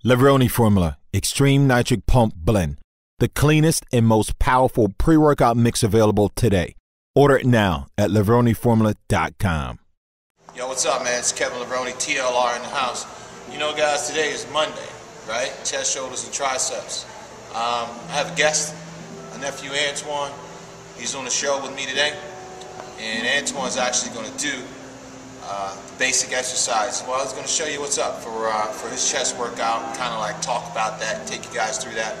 Levrone Formula Extreme Nitric Pump Blend, the cleanest and most powerful pre-workout mix available today. Order it now at LevroneFormula.com. Yo, what's up, man? It's Kevin Levrone, TLR in the house. You know, guys, today is Monday, right? Chest, shoulders, and triceps. I have a guest, my nephew Antwaun. He's on the show with me today, and Antwaun's actually going to do basic exercise. Well, he's going to show you what's up for his chest workout, kind of like talk about that, take you guys through that.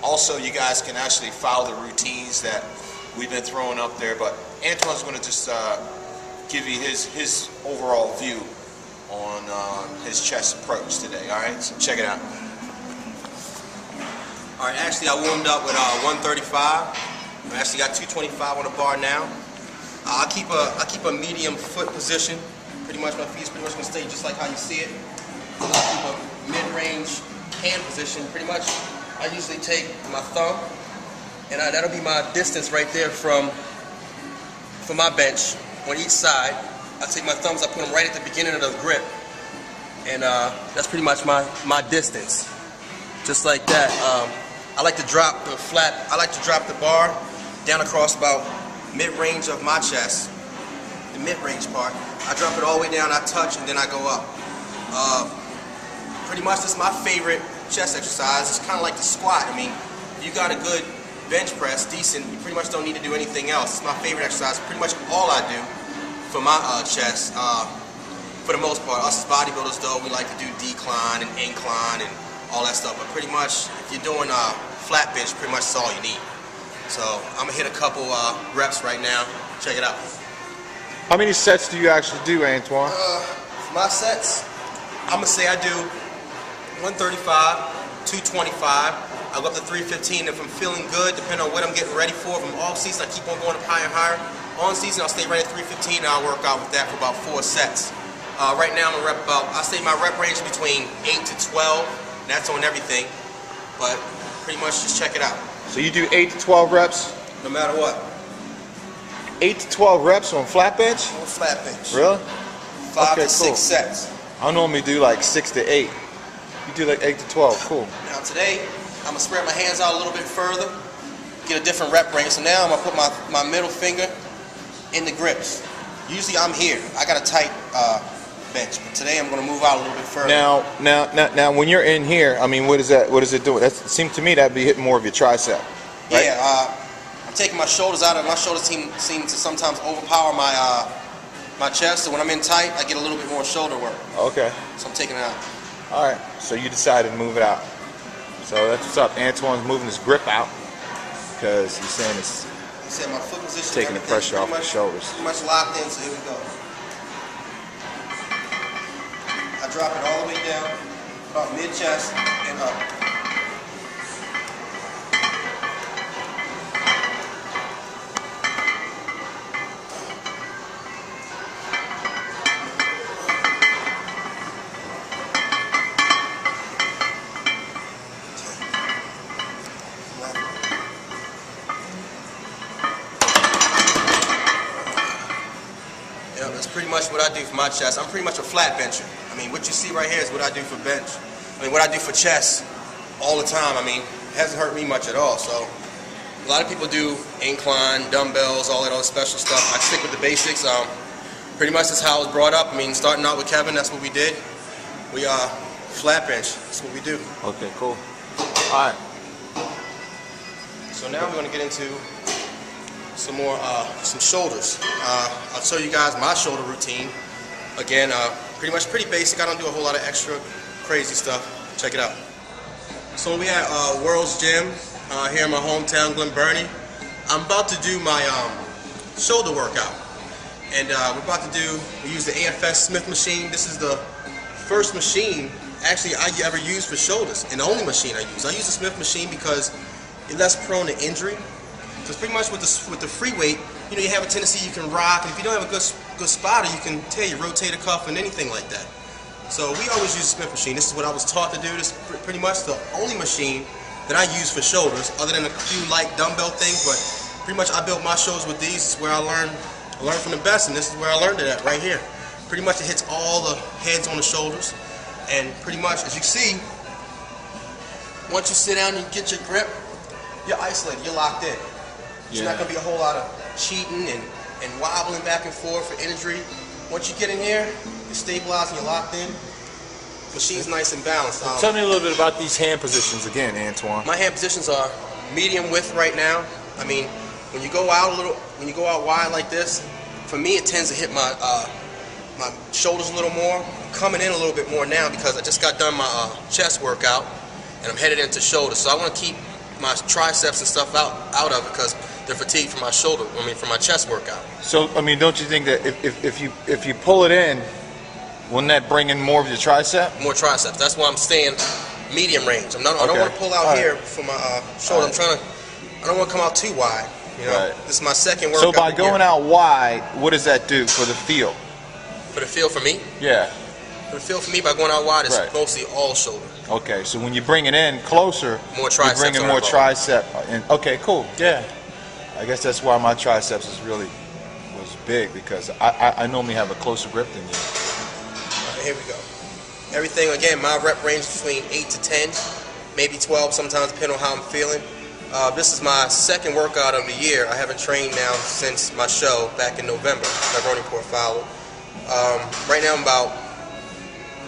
Also, you guys can actually follow the routines that we've been throwing up there, but Antwaun's going to just give you his overall view on his chest approach today. All right, so check it out. All right, actually I warmed up with 135. I actually got 225 on the bar now. I keep a medium foot position. Pretty much my feet's pretty much gonna stay just like how you see it. I keep a mid-range hand position. Pretty much I usually take my thumb, and that'll be my distance right there from my bench on each side. I take my thumbs, I put them right at the beginning of the grip, and that's pretty much my distance. Just like that. I like to drop the bar down across about mid-range of my chest, the mid-range part. I drop it all the way down, I touch, and then I go up. Pretty much this is my favorite chest exercise. It's kind of like the squat. I mean, if you got a good bench press, decent, you pretty much don't need to do anything else. It's my favorite exercise. Pretty much all I do for my chest. For the most part, us as bodybuilders though, we like to do decline and incline and all that stuff. But pretty much, if you're doing flat bench, pretty much that's all you need. So I'm gonna hit a couple reps right now. Check it out. How many sets do you actually do, Antwaun? My sets, I'm gonna say I do 135, 225. I go up to 315 if I'm feeling good, depending on what I'm getting ready for. If I'm off season, I keep on going up higher and higher. On season, I'll stay right at 315 and I'll work out with that for about 4 sets. Right now, I'm gonna rep about, I say my rep range is between 8 to 12. And that's on everything, but pretty much just check it out. So you do 8 to 12 reps? No matter what. 8 to 12 reps on flat bench? On flat bench. Really? 5 to 6 sets. I normally do like 6 to 8. You do like 8 to 12, cool. Now today, I'm gonna spread my hands out a little bit further, get a different rep range. So now I'm gonna put my middle finger in the grips. Usually I'm here. I got a tight bench, but today I'm gonna move out a little bit further. Now, when you're in here, I mean, what is it doing? That seems to me that'd be hitting more of your tricep. Right? Yeah, I'm taking my shoulders out, and my shoulders seem to sometimes overpower my chest. So when I'm in tight, I get a little bit more shoulder work. Okay. So I'm taking it out. All right. So you decided to move it out. So that's what's up. Antwaun's moving his grip out because he's saying it's my foot position, taking the pressure off the shoulders. Pretty much locked in. So here we go. I drop it all the way down, about mid-chest and up. Yeah, that's pretty much what I do for my chest. I'm pretty much a flat bencher. I mean, what you see right here is what I do for bench. I mean, what I do for chest all the time. I mean, it hasn't hurt me much at all. So, a lot of people do incline, dumbbells, all that other special stuff. I stick with the basics. Pretty much that's how I was brought up. I mean, starting out with Kevin, that's what we did. We flat bench. That's what we do. Okay, cool. All right. So now we're going to get into some more, some shoulders. I'll show you guys my shoulder routine. Again, pretty basic. I don't do a whole lot of extra crazy stuff. Check it out. So we at World's Gym here in my hometown, Glen Burnie. I'm about to do my shoulder workout. And we use the AFS Smith machine. This is the first machine actually I ever used for shoulders, and the only machine I use. I use the Smith machine because it's less prone to injury. Because pretty much with the free weight, you know, you have a tendency you can rock, and if you don't have a good spotter, you can tear your rotator cuff and anything like that. So we always use the Smith machine. This is what I was taught to do. This is pretty much the only machine that I use for shoulders, other than a few light dumbbell things. But pretty much I built my shoulders with these. This is where I learned from the best, and this is where I learned it at, right here. Pretty much it hits all the heads on the shoulders, and pretty much, as you see, once you sit down and get your grip, you're isolated, you're locked in. There's not going to be a whole lot of cheating and wobbling back and forth for injury. Once you get in here, you're stabilized and you're locked in. Machine's nice and balanced. Tell me a little bit about these hand positions again, Antwaun. My hand positions are medium width right now. I mean, when you go out wide like this, for me it tends to hit my my shoulders a little more. I'm coming in a little bit more now because I just got done my chest workout and I'm headed into shoulders. So I want to keep my triceps and stuff out of it because they're fatigued from my from my chest workout. So I mean, don't you think that if you pull it in, wouldn't that bring in more of your tricep? More triceps. That's why I'm staying medium range. I don't want to pull out here for my shoulder. I don't want to come out too wide. You know, this is my second workout. So by going out wide, what does that do for the feel? For the feel for me? Yeah. For the feel for me, by going out wide, it's mostly all shoulder. Okay, so when you bring it in closer, more triceps. You're bringing more tricep. Okay, cool. Yeah. I guess that's why my triceps was big because I normally have a closer grip than you. Here we go. Everything, again, my rep range is between 8 to 10, maybe 12 sometimes, depending on how I'm feeling. This is my second workout of the year. I haven't trained now since my show back in November, Levrone Portfolio. Right now I'm about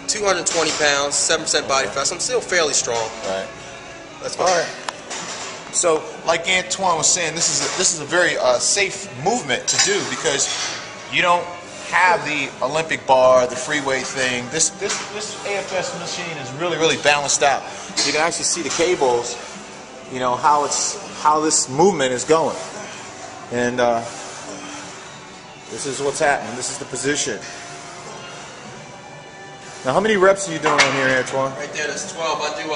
220 pounds, 7% body fat, so I'm still fairly strong. Right. Let's go. All right. So, like Antwaun was saying, this is a very safe movement to do because you don't have the Olympic bar, the free weight thing. This AFS machine is really balanced out. You can actually see the cables, you know, how this movement is going. And this is what's happening. This is the position. Now, how many reps are you doing on here, Antwaun? Right there, that's 12. I do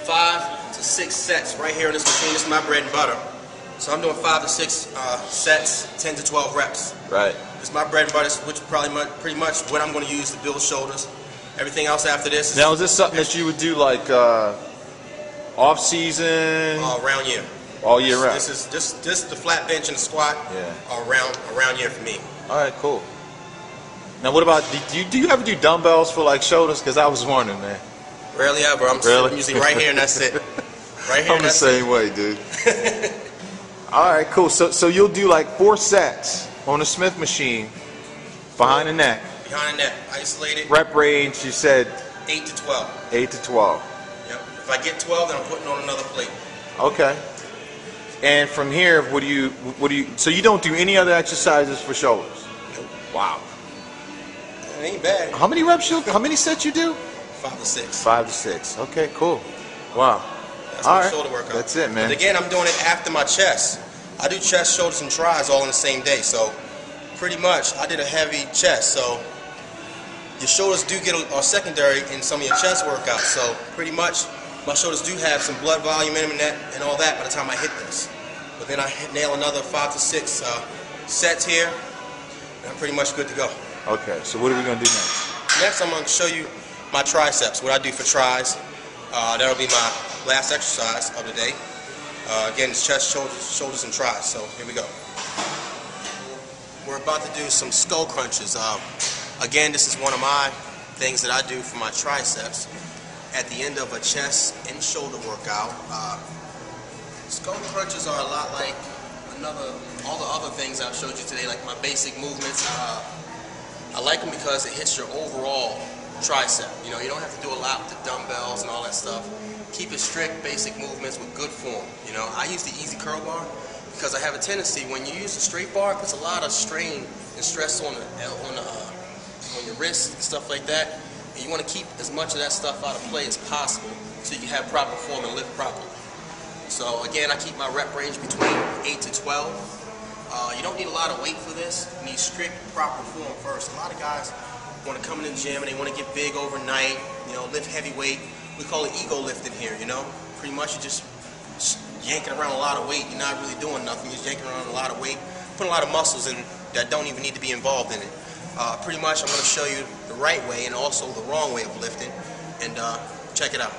5 to 6 sets right here on this machine. This is my bread and butter. So I'm doing 5 to 6 sets, 10 to 12 reps. Right. It's my bread and butter, which is pretty much what I'm going to use to build shoulders. Everything else after this. Now, is this something that you would do like off season? Around year. All year round. This is the flat bench and the squat. Yeah. Around year for me. All right, cool. Now, what about do you ever do dumbbells for like shoulders? Because I was wondering, man. Rarely ever. I'm usually right here and that's it. Right here. I'm the same way, dude. All right, cool. So you'll do like 4 sets on the Smith machine behind the neck. Behind the neck, isolated. Rep range, you said 8 to 12. 8 to 12. Yep. If I get 12, then I'm putting on another plate. Okay. And from here, what do you? So you don't do any other exercises for shoulders? Nope. Wow. It ain't bad. How many reps? How many sets you do? 5 to 6. 5 to 6. Okay, cool. Wow. That's all my right. shoulder workout. That's it, man. But again, I'm doing it after my chest. I do chest, shoulders, and tris all in the same day. So pretty much, I did a heavy chest. So your shoulders do get are secondary in some of your chest workouts. So pretty much, my shoulders do have some blood volume in them and all that by the time I hit this. But then I nail another 5 to 6 sets here, and I'm pretty much good to go. Okay, so what are we going to do next? Next, I'm going to show you my triceps, what I do for tris. That'll be my last exercise of the day. Again, it's chest, shoulders, and tris. So here we go. We're about to do some skull crunches. Again, this is one of my things that I do for my triceps. At the end of a chest and shoulder workout, skull crunches are a lot like all the other things I've showed you today, like my basic movements. I like them because it hits your overall tricep. You know, you don't have to do a lot with the dumbbells and all that stuff. Keep it strict, basic movements with good form. You know, I use the easy curl bar because I have a tendency when you use the straight bar, it puts a lot of strain and stress on your wrist and stuff like that. And you want to keep as much of that stuff out of play as possible so you can have proper form and lift properly. So again, I keep my rep range between 8 to 12. You don't need a lot of weight for this. You need strict, proper form first. A lot of guys want to come in the gym and they want to get big overnight, you know, lift heavy weight. We call it ego lifting here, you know. Pretty much you're just yanking around a lot of weight. You're not really doing nothing. You're just yanking around a lot of weight, putting a lot of muscles in that don't even need to be involved in it. Pretty much I'm going to show you the right way and also the wrong way of lifting, and check it out.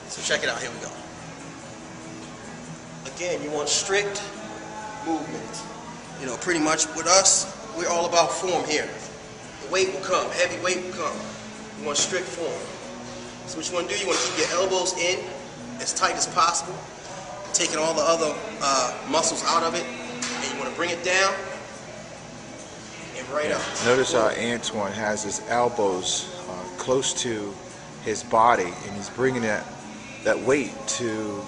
So check it out, here we go. Again, you want strict movement. You know, pretty much with us, we're all about form here. the weight will come, heavy weight will come. You want strict form. So what you want to do, you want to keep your elbows in as tight as possible, taking all the other muscles out of it, and you want to bring it down and right up. Notice how Antwaun has his elbows close to his body, and he's bringing that weight to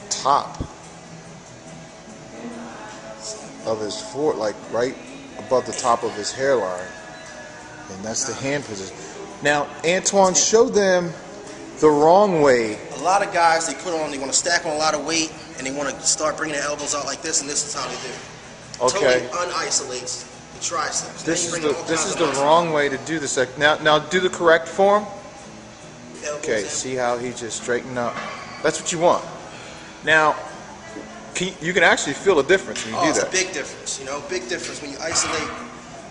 the top of his foot, like right above the top of his hairline, and that's the hand position. Now, Antwaun, show them the wrong way. A lot of guys, they want to stack on a lot of weight, and they want to start bringing their elbows out like this, and this is how they do. Okay. Totally unisolates the triceps. This is the wrong way to do this. Now do the correct form. Okay, see how he just straightened up. That's what you want. Now, you can actually feel a difference when you do that. It's a big difference, you know, big difference when you isolate.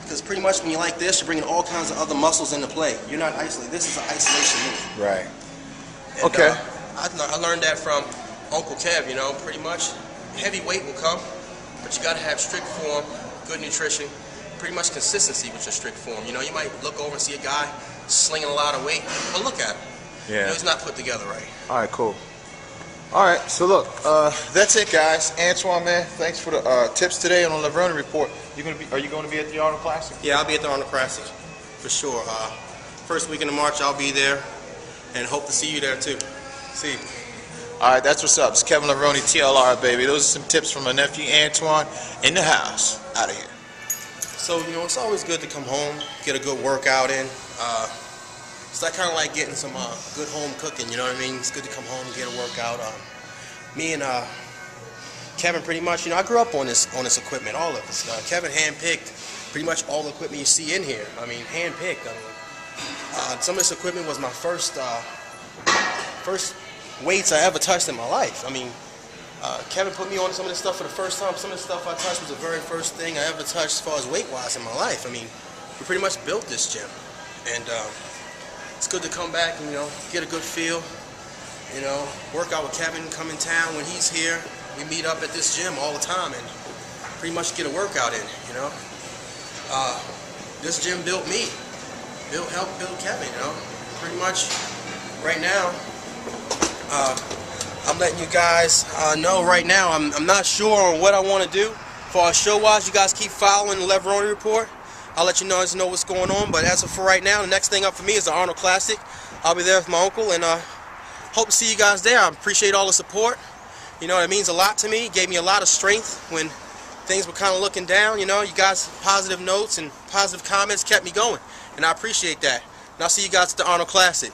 Because pretty much when you like this, you're bringing all kinds of other muscles into play. You're not isolating. This is an isolation move. Right. And, okay. I learned that from Uncle Kev, you know, pretty much. Heavy weight will come, but you got to have strict form, good nutrition, pretty much consistency with your strict form. You know, you might look over and see a guy slinging a lot of weight, but look at him. Yeah. You know, he's not put together right. All right, cool. All right, so look, that's it, guys. Antwaun, man, thanks for the tips today on the Levrone report. Are you going to be at the Arnold Classic? Yeah, I'll be at the Arnold Classic for sure. First weekend of March, I'll be there, and hope to see you there too. See you. All right, that's what's up. It's Kevin Levrone, TLR, baby. Those are some tips from my nephew Antwaun in the house. Out of here. So, you know, it's always good to come home, get a good workout in. It's kind of like getting some good home cooking, you know what I mean? It's good to come home and get a workout. Me and Kevin, pretty much, you know, I grew up on this equipment, all of us. Kevin handpicked pretty much all the equipment you see in here. I mean, handpicked. I mean, some of this equipment was my first weights I ever touched in my life. I mean, Kevin put me on some of this stuff for the first time. Some of the stuff I touched was the very first thing I ever touched as far as weight-wise in my life. I mean, we pretty much built this gym, and it's good to come back and, you know, get a good feel, you know, work out with Kevin, come in town when he's here. We meet up at this gym all the time and pretty much get a workout in, you know. This gym built me, helped build Kevin, you know. Pretty much right now, I'm letting you guys know right now, I'm not sure on what I want to do. For our show-wise, you guys keep following the Levrone report. I'll let you guys know what's going on, but as of for right now, the next thing up for me is the Arnold Classic. I'll be there with my uncle, and hope to see you guys there. I appreciate all the support. You know, it means a lot to me. It gave me a lot of strength when things were kind of looking down. You know, you guys' positive notes and positive comments kept me going, and I appreciate that. And I'll see you guys at the Arnold Classic.